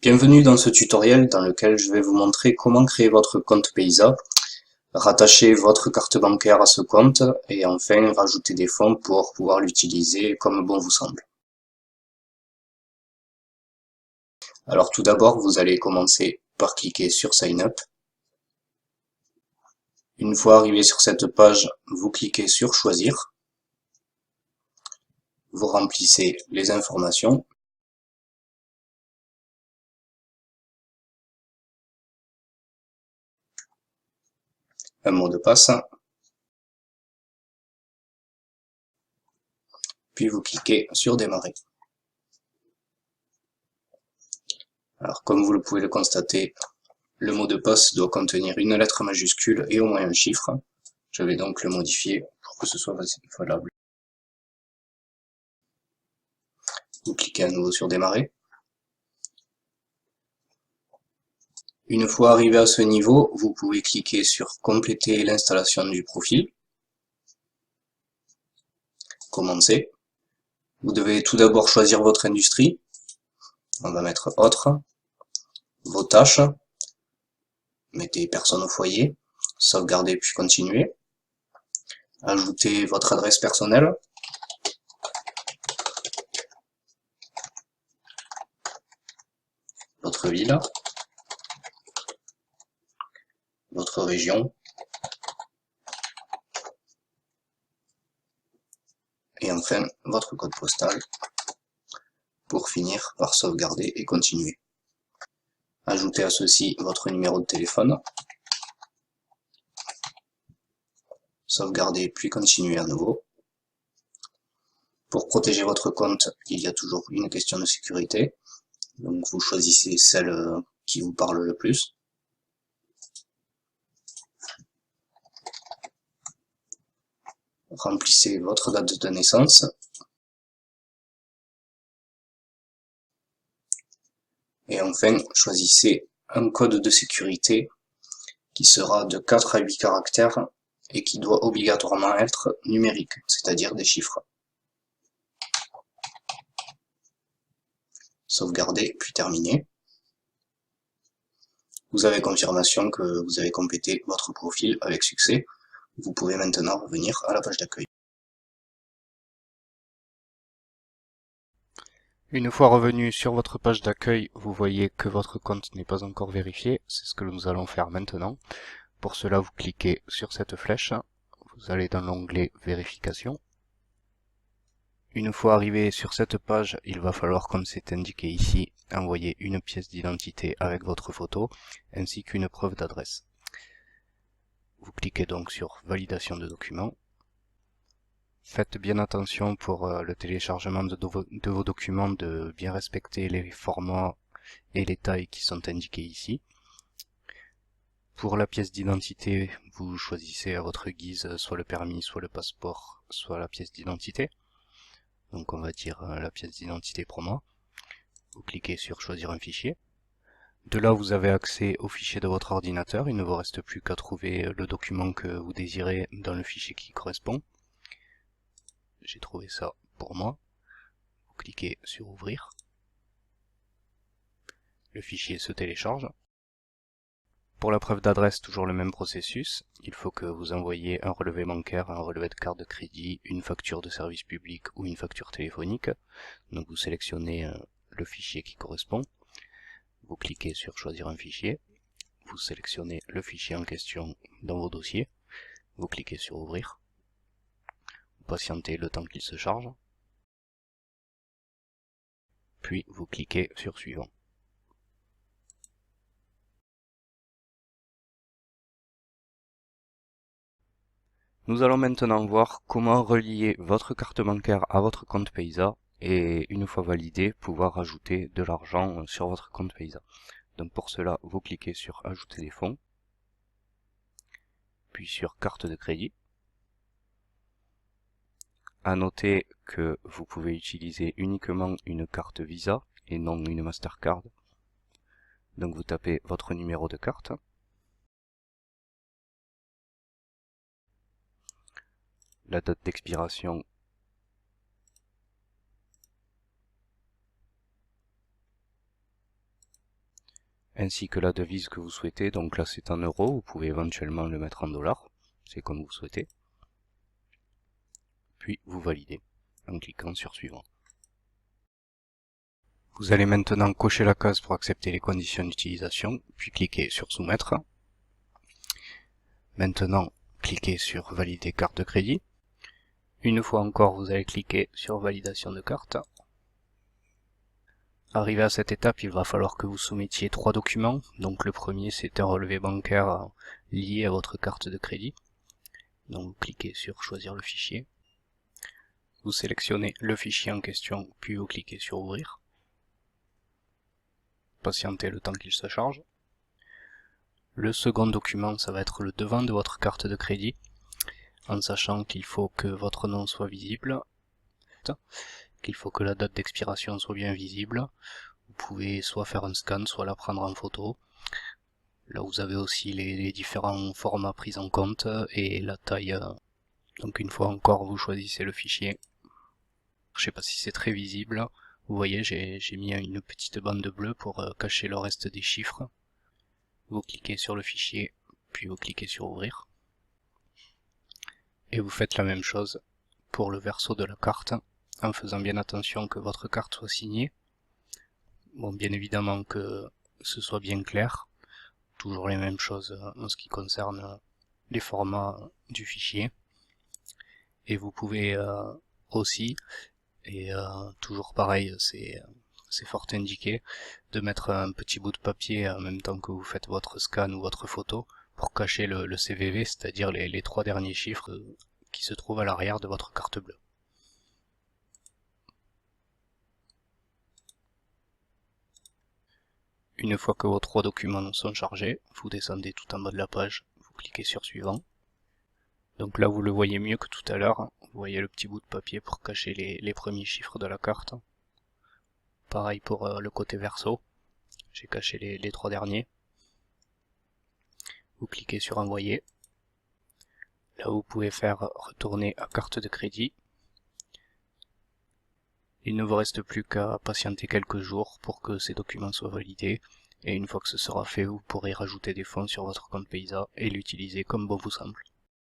Bienvenue dans ce tutoriel dans lequel je vais vous montrer comment créer votre compte Paysa, rattacher votre carte bancaire à ce compte et enfin rajouter des fonds pour pouvoir l'utiliser comme bon vous semble. Alors tout d'abord, vous allez commencer par cliquer sur Sign Up. Une fois arrivé sur cette page, vous cliquez sur Choisir. Vous remplissez les informations. Un mot de passe. Puis vous cliquez sur Démarrer. Alors comme vous le pouvez le constater, le mot de passe doit contenir une lettre majuscule et au moins un chiffre. Je vais donc le modifier pour que ce soit valable. Vous cliquez à nouveau sur Démarrer. Une fois arrivé à ce niveau, vous pouvez cliquer sur Compléter l'installation du profil. Commencer. Vous devez tout d'abord choisir votre industrie. On va mettre Autre. Vos tâches. Mettez Personne au foyer. Sauvegarder puis continuer. Ajoutez votre adresse personnelle. Votre ville. Votre région. Et enfin, votre code postal. Pour finir par sauvegarder et continuer. Ajoutez à ceci votre numéro de téléphone. Sauvegarder puis continuer à nouveau. Pour protéger votre compte, il y a toujours une question de sécurité. Donc vous choisissez celle qui vous parle le plus. Remplissez votre date de naissance. Et enfin, choisissez un code de sécurité qui sera de 4 à 8 caractères et qui doit obligatoirement être numérique, c'est-à-dire des chiffres. Sauvegarder puis terminer. Vous avez confirmation que vous avez complété votre profil avec succès. Vous pouvez maintenant revenir à la page d'accueil. Une fois revenu sur votre page d'accueil, vous voyez que votre compte n'est pas encore vérifié. C'est ce que nous allons faire maintenant. Pour cela, vous cliquez sur cette flèche. Vous allez dans l'onglet Vérification. Une fois arrivé sur cette page, il va falloir, comme c'est indiqué ici, envoyer une pièce d'identité avec votre photo, ainsi qu'une preuve d'adresse. Vous cliquez donc sur Validation de document. Faites bien attention pour le téléchargement de vos documents de bien respecter les formats et les tailles qui sont indiqués ici. Pour la pièce d'identité, vous choisissez à votre guise soit le permis, soit le passeport, soit la pièce d'identité. Donc on va dire la pièce d'identité pour moi. Vous cliquez sur Choisir un fichier. De là, vous avez accès au fichier de votre ordinateur. Il ne vous reste plus qu'à trouver le document que vous désirez dans le fichier qui correspond. J'ai trouvé ça pour moi. Vous cliquez sur Ouvrir. Le fichier se télécharge. Pour la preuve d'adresse, toujours le même processus. Il faut que vous envoyiez un relevé bancaire, un relevé de carte de crédit, une facture de service public ou une facture téléphonique. Donc vous sélectionnez le fichier qui correspond. Vous cliquez sur Choisir un fichier. Vous sélectionnez le fichier en question dans vos dossiers. Vous cliquez sur Ouvrir. Vous patientez le temps qu'il se charge. Puis vous cliquez sur Suivant. Nous allons maintenant voir comment relier votre carte bancaire à votre compte Paysa et une fois validé, pouvoir ajouter de l'argent sur votre compte Paysa. Donc pour cela, vous cliquez sur Ajouter des fonds, puis sur Carte de crédit. À noter que vous pouvez utiliser uniquement une carte Visa et non une Mastercard. Donc vous tapez votre numéro de carte. La date d'expiration, ainsi que la devise que vous souhaitez. Donc là c'est en euros, vous pouvez éventuellement le mettre en dollars, c'est comme vous souhaitez. Puis vous validez en cliquant sur suivant. Vous allez maintenant cocher la case pour accepter les conditions d'utilisation, puis cliquez sur soumettre. Maintenant, cliquez sur valider carte de crédit. Une fois encore, vous allez cliquer sur validation de carte. Arrivé à cette étape, il va falloir que vous soumettiez 3 documents. Donc le premier, c'est un relevé bancaire lié à votre carte de crédit. Donc vous cliquez sur choisir le fichier. Vous sélectionnez le fichier en question, puis vous cliquez sur ouvrir. Patientez le temps qu'il se charge. Le second document, ça va être le devant de votre carte de crédit, en sachant qu'il faut que votre nom soit visible, qu'il faut que la date d'expiration soit bien visible. Vous pouvez soit faire un scan, soit la prendre en photo. Là vous avez aussi les différents formats pris en compte et la taille. Donc une fois encore, vous choisissez le fichier. Je sais pas si c'est très visible. Vous voyez, j'ai mis une petite bande bleue pour cacher le reste des chiffres. Vous cliquez sur le fichier, puis vous cliquez sur ouvrir. Et vous faites la même chose pour le verso de la carte, en faisant bien attention que votre carte soit signée. Bon, bien évidemment que ce soit bien clair. Toujours les mêmes choses en ce qui concerne les formats du fichier. Et vous pouvez aussi, et toujours pareil, c'est fort indiqué, de mettre un petit bout de papier en même temps que vous faites votre scan ou votre photo pour cacher le CVV, c'est-à-dire les 3 derniers chiffres qui se trouvent à l'arrière de votre carte bleue. Une fois que vos 3 documents sont chargés, vous descendez tout en bas de la page, vous cliquez sur suivant. Donc là vous le voyez mieux que tout à l'heure, vous voyez le petit bout de papier pour cacher les premiers chiffres de la carte. Pareil pour le côté verso, j'ai caché les 3 derniers. Vous cliquez sur envoyer. Là vous pouvez faire retourner à carte de crédit. Il ne vous reste plus qu'à patienter quelques jours pour que ces documents soient validés, et une fois que ce sera fait, vous pourrez rajouter des fonds sur votre compte Paysa et l'utiliser comme bon vous semble.